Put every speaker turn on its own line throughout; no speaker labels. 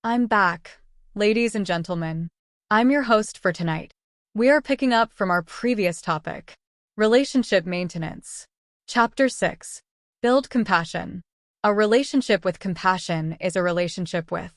I'm back, ladies and gentlemen. I'm your host for tonight. We are picking up from our previous topic, relationship maintenance. Chapter 6, Build Compassion. A relationship with compassion is a relationship with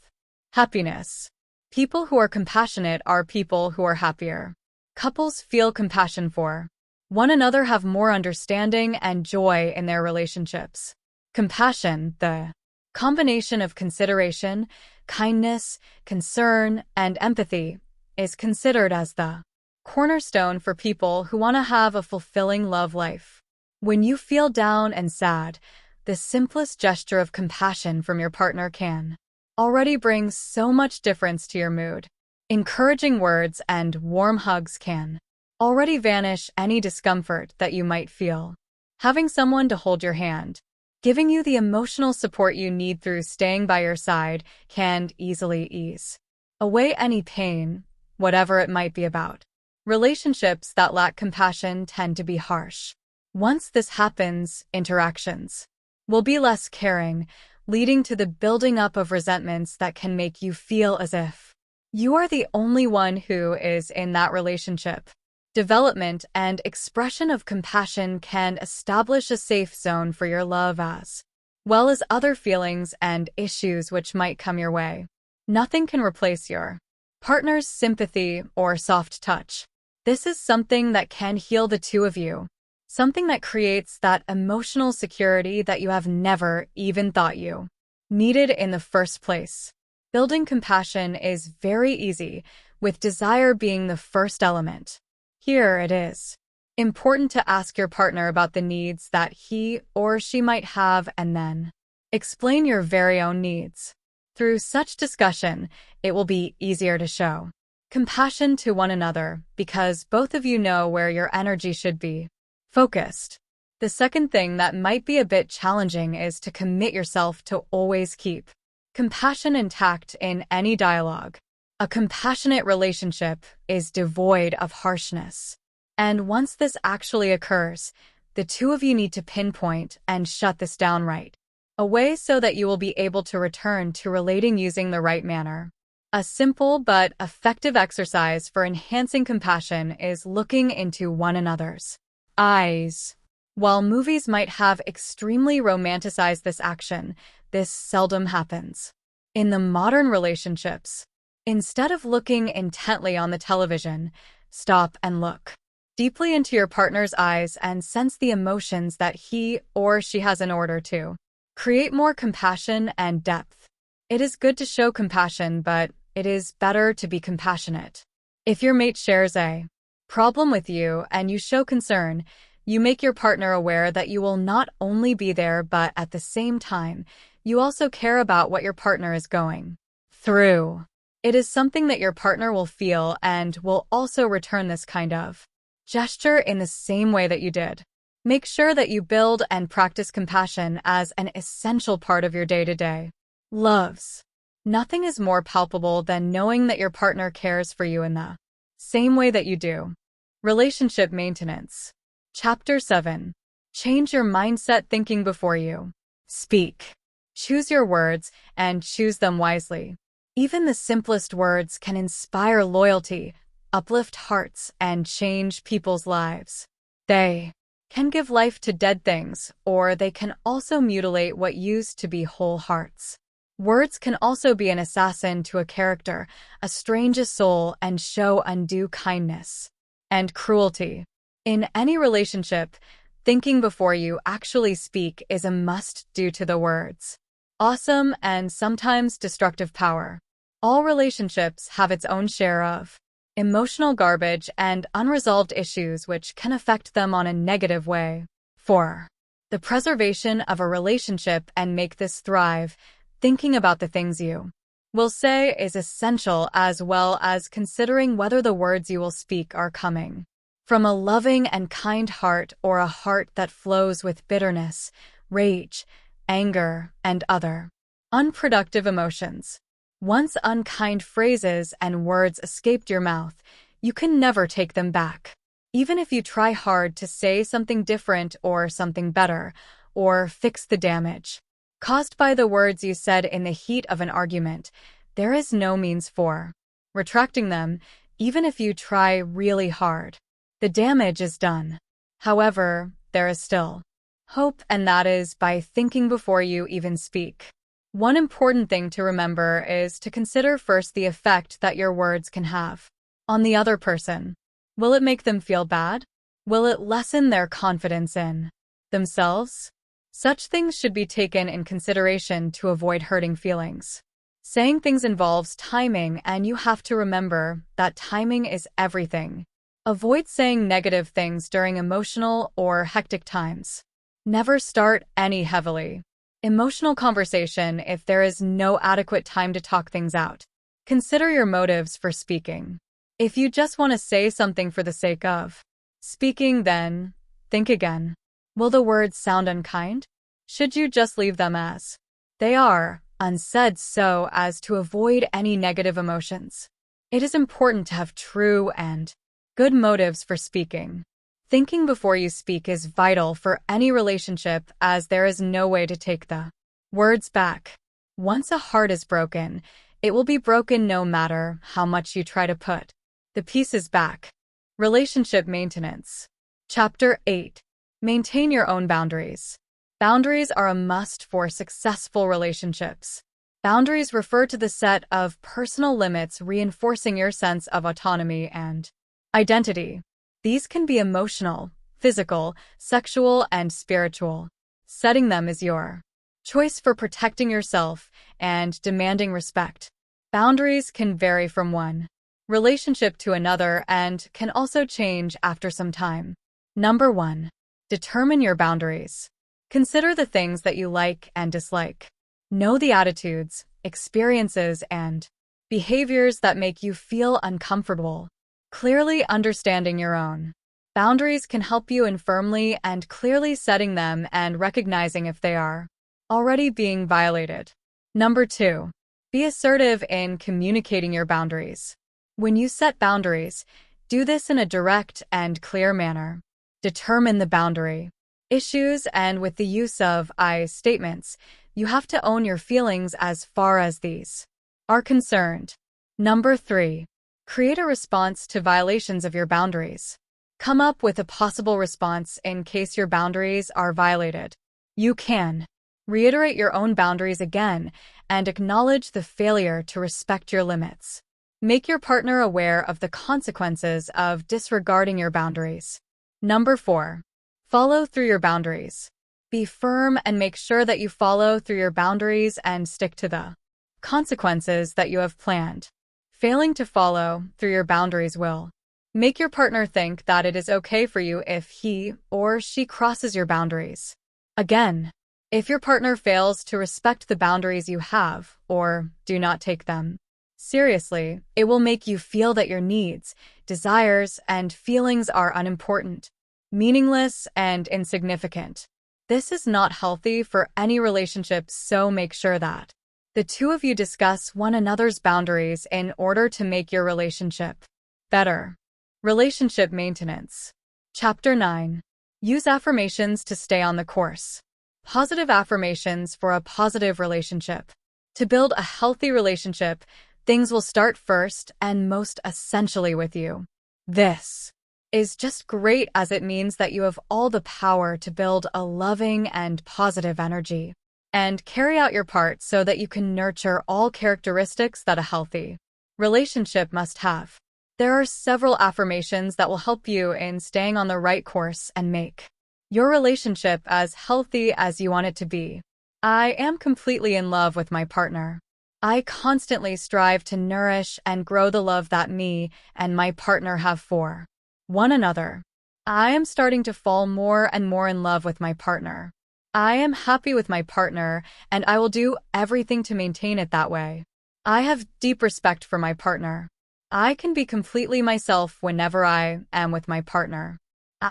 happiness. People who are compassionate are people who are happier. Couples feel compassion for one another, have more understanding and joy in their relationships. Compassion, the combination of consideration, kindness, concern, and empathy, is considered as the cornerstone for people who want to have a fulfilling love life. When you feel down and sad, the simplest gesture of compassion from your partner can already bring so much difference to your mood. Encouraging words and warm hugs can already vanish any discomfort that you might feel. Having someone to hold your hand, giving you the emotional support you need through staying by your side, can easily ease away any pain, whatever it might be about. Relationships that lack compassion tend to be harsh. Once this happens, interactions will be less caring, leading to the building up of resentments that can make you feel as if you are the only one who is in that relationship. Development and expression of compassion can establish a safe zone for your love as well as other feelings and issues which might come your way. Nothing can replace your partner's sympathy or soft touch. This is something that can heal the two of you, something that creates that emotional security that you have never even thought you needed in the first place. Building compassion is very easy, with desire being the first element. Here it is important to ask your partner about the needs that he or she might have and then explain your very own needs. Through such discussion, it will be easier to show compassion to one another because both of you know where your energy should be focused. The second thing that might be a bit challenging is to commit yourself to always keep compassion intact in any dialogue. A compassionate relationship is devoid of harshness. And once this actually occurs, the two of you need to pinpoint and shut this down right away so that you will be able to return to relating using the right manner. A simple but effective exercise for enhancing compassion is looking into one another's eyes. While movies might have extremely romanticized this action, this seldom happens in the modern relationships. Instead of looking intently on the television, stop and look deeply into your partner's eyes and sense the emotions that he or she has in order to create more compassion and depth. It is good to show compassion, but it is better to be compassionate. If your mate shares a problem with you and you show concern, you make your partner aware that you will not only be there, but at the same time, you also care about what your partner is going through. It is something that your partner will feel and will also return this kind of gesture in the same way that you did. Make sure that you build and practice compassion as an essential part of your day-to-day loves. Nothing is more palpable than knowing that your partner cares for you in the same way that you do. Relationship maintenance. Chapter 7. Change your mindset, thinking before you speak. Choose your words and choose them wisely. Even the simplest words can inspire loyalty, uplift hearts, and change people's lives. They can give life to dead things, or they can also mutilate what used to be whole hearts. Words can also be an assassin to a character, estrange a soul, and show undue kindness and cruelty. In any relationship, thinking before you actually speak is a must due to the words' awesome and sometimes destructive power. All relationships have its own share of emotional garbage and unresolved issues which can affect them on a negative way. For the preservation of a relationship and make this thrive, thinking about the things you will say is essential, as well as considering whether the words you will speak are coming from a loving and kind heart or a heart that flows with bitterness, rage, anger, and other unproductive emotions. Once unkind phrases and words escaped your mouth, you can never take them back. Even if you try hard to say something different or something better, or fix the damage caused by the words you said in the heat of an argument, there is no means for retracting them, even if you try really hard. The damage is done. However, there is still hope, and that is by thinking before you even speak. One important thing to remember is to consider first the effect that your words can have on the other person. Will it make them feel bad? Will it lessen their confidence in themselves? Such things should be taken in consideration to avoid hurting feelings. Saying things involves timing, and you have to remember that timing is everything. Avoid saying negative things during emotional or hectic times. Never start any heavily emotional conversation if there is no adequate time to talk things out. Consider your motives for speaking. If you just want to say something for the sake of speaking, then think again. Will the words sound unkind? Should you just leave them as they are, unsaid, so as to avoid any negative emotions? It is important to have true and good motives for speaking. Thinking before you speak is vital for any relationship, as there is no way to take the words back. Once a heart is broken, it will be broken no matter how much you try to put the pieces back. Relationship maintenance. Chapter 8. Maintain your own boundaries. Boundaries are a must for successful relationships. Boundaries refer to the set of personal limits reinforcing your sense of autonomy and identity. These can be emotional, physical, sexual, and spiritual. Setting them is your choice for protecting yourself and demanding respect. Boundaries can vary from one relationship to another and can also change after some time. Number 1. Determine your boundaries. Consider the things that you like and dislike. Know the attitudes, experiences, and behaviors that make you feel uncomfortable. Clearly understanding your own boundaries can help you in firmly and clearly setting them and recognizing if they are already being violated. Number 2. Be assertive in communicating your boundaries. When you set boundaries, do this in a direct and clear manner. Determine the boundary issues, and with the use of I statements, you have to own your feelings as far as these are concerned. Number 3. Create a response to violations of your boundaries. Come up with a possible response in case your boundaries are violated. You can reiterate your own boundaries again and acknowledge the failure to respect your limits. Make your partner aware of the consequences of disregarding your boundaries. Number 4. Follow through your boundaries. Be firm and make sure that you follow through your boundaries and stick to the consequences that you have planned. Failing to follow through your boundaries will make your partner think that it is okay for you if he or she crosses your boundaries. Again, if your partner fails to respect the boundaries you have or do not take them seriously, it will make you feel that your needs, desires, and feelings are unimportant, meaningless, and insignificant. This is not healthy for any relationship, so make sure that the two of you discuss one another's boundaries in order to make your relationship better. Relationship maintenance. Chapter 9. Use affirmations to stay on the course. Positive affirmations for a positive relationship. To build a healthy relationship, things will start first and most essentially with you. This is just great, as it means that you have all the power to build a loving and positive energy and carry out your part so that you can nurture all characteristics that a healthy relationship must have. There are several affirmations that will help you in staying on the right course and make your relationship as healthy as you want it to be. I am completely in love with my partner. I constantly strive to nourish and grow the love that me and my partner have for one another. I am starting to fall more and more in love with my partner. I am happy with my partner, and I will do everything to maintain it that way. I have deep respect for my partner. I can be completely myself whenever I am with my partner.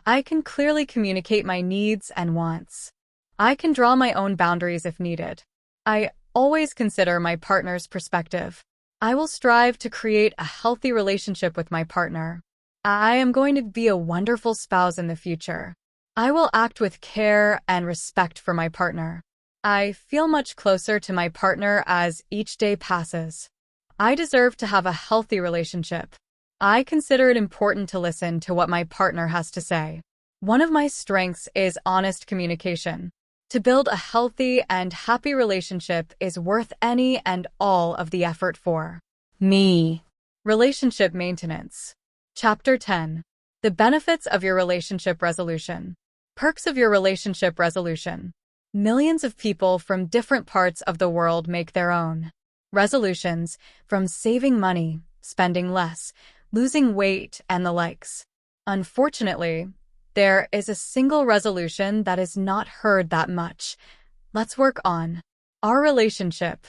I can clearly communicate my needs and wants. I can draw my own boundaries if needed. I always consider my partner's perspective. I will strive to create a healthy relationship with my partner. I am going to be a wonderful spouse in the future. I will act with care and respect for my partner. I feel much closer to my partner as each day passes. I deserve to have a healthy relationship. I consider it important to listen to what my partner has to say. One of my strengths is honest communication. To build a healthy and happy relationship is worth any and all of the effort for me. Relationship maintenance. Chapter 10. The benefits of your relationship resolution. Perks of your relationship resolution. Millions of people from different parts of the world make their own resolutions, from saving money, spending less, losing weight, and the likes. Unfortunately, there is a single resolution that is not heard that much. Let's work on our relationship.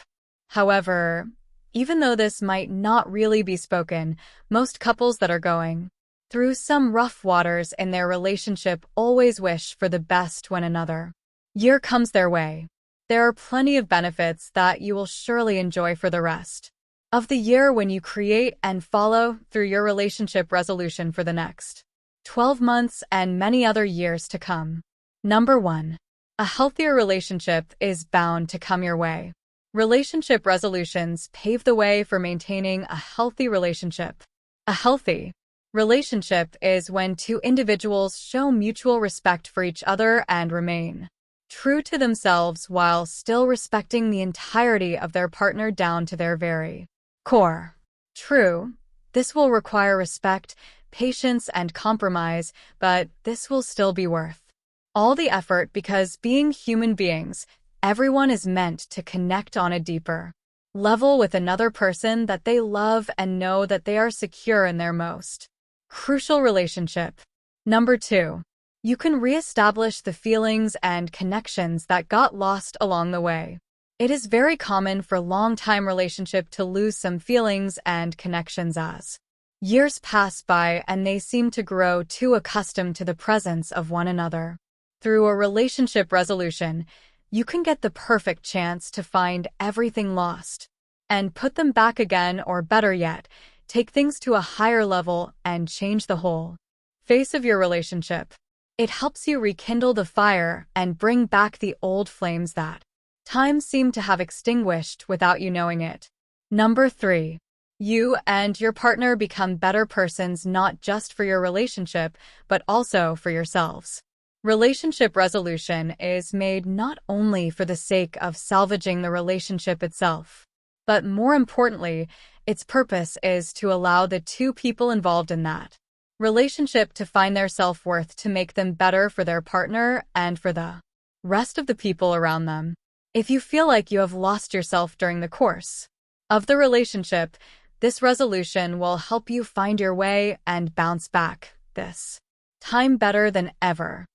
However, even though this might not really be spoken, most couples that are going through some rough waters in their relationship always wish for the best when another year comes their way. There are plenty of benefits that you will surely enjoy for the rest of the year when you create and follow through your relationship resolution for the next 12 months and many other years to come. Number 1. A healthier relationship is bound to come your way. Relationship resolutions pave the way for maintaining a healthy relationship. A healthy relationship is when two individuals show mutual respect for each other and remain true to themselves while still respecting the entirety of their partner down to their very core. True, this will require respect, patience, and compromise, but this will still be worth all the effort because being human beings, everyone is meant to connect on a deeper level with another person that they love and know that they are secure in their most crucial relationship. Number 2. You can reestablish the feelings and connections that got lost along the way. It is very common for long-time relationship to lose some feelings and connections as years pass by and they seem to grow too accustomed to the presence of one another. Through a relationship resolution, you can get the perfect chance to find everything lost and put them back again, or better yet, take things to a higher level and change the whole face of your relationship. It helps you rekindle the fire and bring back the old flames that time seemed to have extinguished without you knowing it. Number 3. You and your partner become better persons not just for your relationship, but also for yourselves. Relationship resolution is made not only for the sake of salvaging the relationship itself, but more importantly, its purpose is to allow the two people involved in that relationship to find their self-worth to make them better for their partner and for the rest of the people around them. If you feel like you have lost yourself during the course of the relationship, this resolution will help you find your way and bounce back this time better than ever.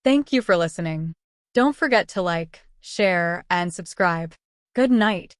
Thank you for listening. Don't forget to like, share, and subscribe. Good night.